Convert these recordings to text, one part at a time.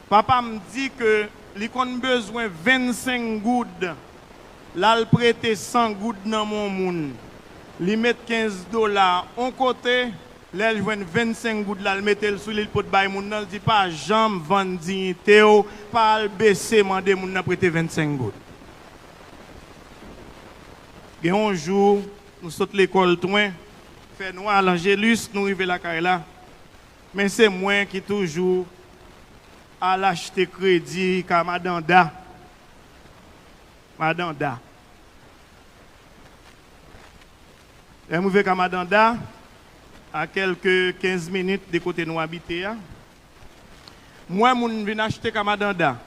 Papa me dit que il a besoin de 25 gouttes. Là, il prête 100 gouttes dans mon monde. Il met $15 en côté. Là, il joue 25 gouttes. Là, il met le sous l'île pour bailler mon. Il dit pas jamais vendre dignité. Pas le baisser, demander mon n'a prêté 25 gouttes. Et un jour, nous sautons l'école, fait nous à l'Angélus, nous arrivons la caille là. Mais c'est moi qui toujours à l'acheter crédit qu'à Madame Da. Madame Da. Et je vais à Madame Da, à quelques 15 minutes de côté nous habiter. Moi, je viens acheter à Madame Da.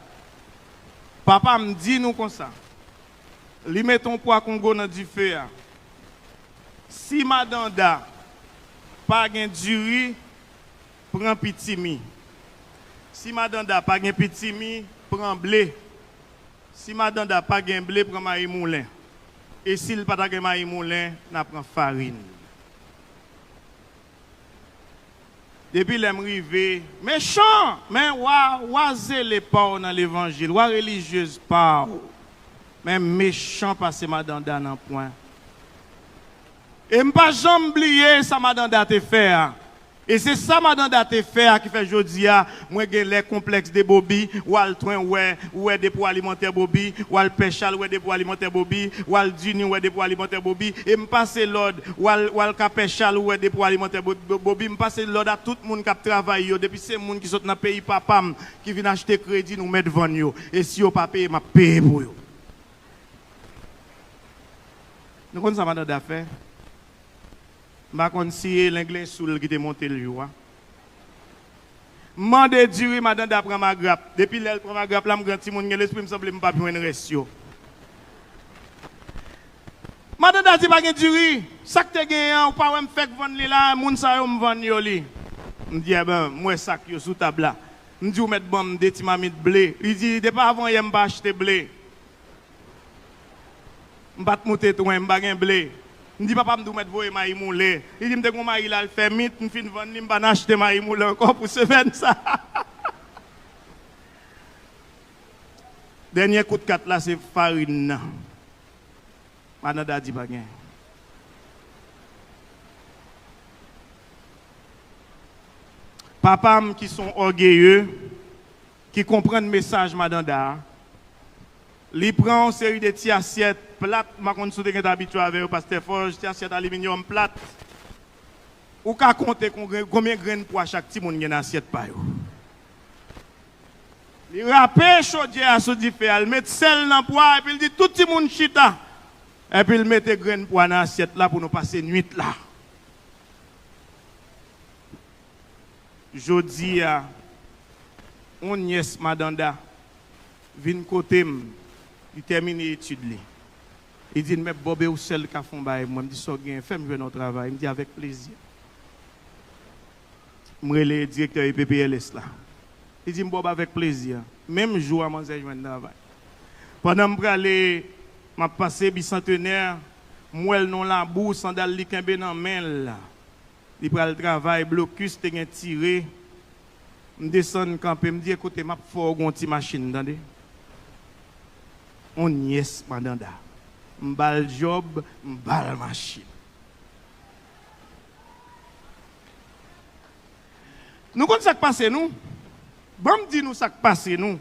Papa me dit nous comme ça. Li mettons poids Congo dans du feu. Si Madame Da pas gen du riz, prend petit mi. Si Madame Da pas gen petit mi, prend blé. Si Madame Da pas gen blé, prend maïs moulin. Et s'il pas gen maïs moulin, n'a prend farine. Depuis l'arrivée, méchant, mais oisez les pas dans l'évangile, wa religieuse pas. Mais méchant parce que Madame Da nan point. Et je ne pas jamais oublier ça Madame Da te fait. Et c'est ça Madame Da te fait qui fait jodi a moi j'ai les complexes de Bobby ou al train ouais des pour alimentaire Bobby ou al péchal ouais des pour alimentaire Bobby ou al duni ouais des pour alimentaire Bobby et me passer l'ordre ou al ka péchal ouais des pour alimentaire Bobby me passer l'ordre à tout le monde qui travaille depuis ces monde qui sont dans pays papam qui viennent acheter crédit nous mettre vendre yo et si yo pas payer m'a payer pour yo. Nous connaissons ça Madame Da fait. Je ne sais pas si l'anglais soul qui est monté le jour. Je dis Madame Da prend ma grappe. Depuis qu'elle prend ma grappe, là, je me dis l'esprit me semble que je ne peux pas rester. Madame Da dit pas de riz. Ça que tu as gagné, ou pas me faire vendre là, moun sa yo me vendre yo li. Je dis ben moi sac yo sous table là. Je dis mettre bon des petits mamies de blé. Il dit depuis avant il me pas acheter blé. Je pas monter tout un bagin blé. Je dis papa me mettre voyer maïs moulé. Il dit me te maïs là le fait mythe, me fin vendre, me pas acheter maïs moulé encore pour se faire ça. Dernier coup de 4 là c'est farine. Madame Da dit pas gain. Papa qui sont orgueilleux, qui comprennent le message Madame Da. Li prend une série de petites assiettes plates, ma kon sou te gen habitué avec pasteur Forge, petites assiettes aluminium plates. Ou ka compter combien de graines pour chaque petit monde gen assiette pa yo. Li râpe chaudier à sou di fe, il met sel dans poids et puis il dit tout petit monde chita. Et puis il met graines pour dans assiette là pour nous passer nuit là. Jodi a on nièce Madame Da vinn côté il termine l'étude li. Il dit mais Bobé ou seul ka font bail moi me dit so gen fais me notre travail, il me dit avec plaisir. Moi le directeur IPPLS là. Il dit Bob avec plaisir. Même jour à manger joindre travail. Pendant me aller m'a passé bicentenaire moi non la boue sandal li kembe nan main là. Il pral travail blocus te gen tiré. Me descend camper me dit écoutez m'a fort gon ti machine entendez. On nièce Madame Da. M'bal job, m'bal machine. Nous connaissons ça qui passe nous. Bon me dit nous ça qui passe nous.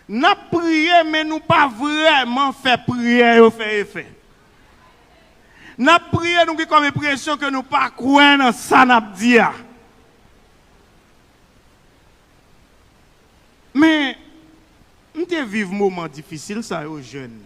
N'a prié mais nous pas vraiment fait prière au fait effet. N'a prié nous qui comme impression que nous pas croire dans ça n'a dit. Mais nous te vivons moment difficile ça aux jeunes.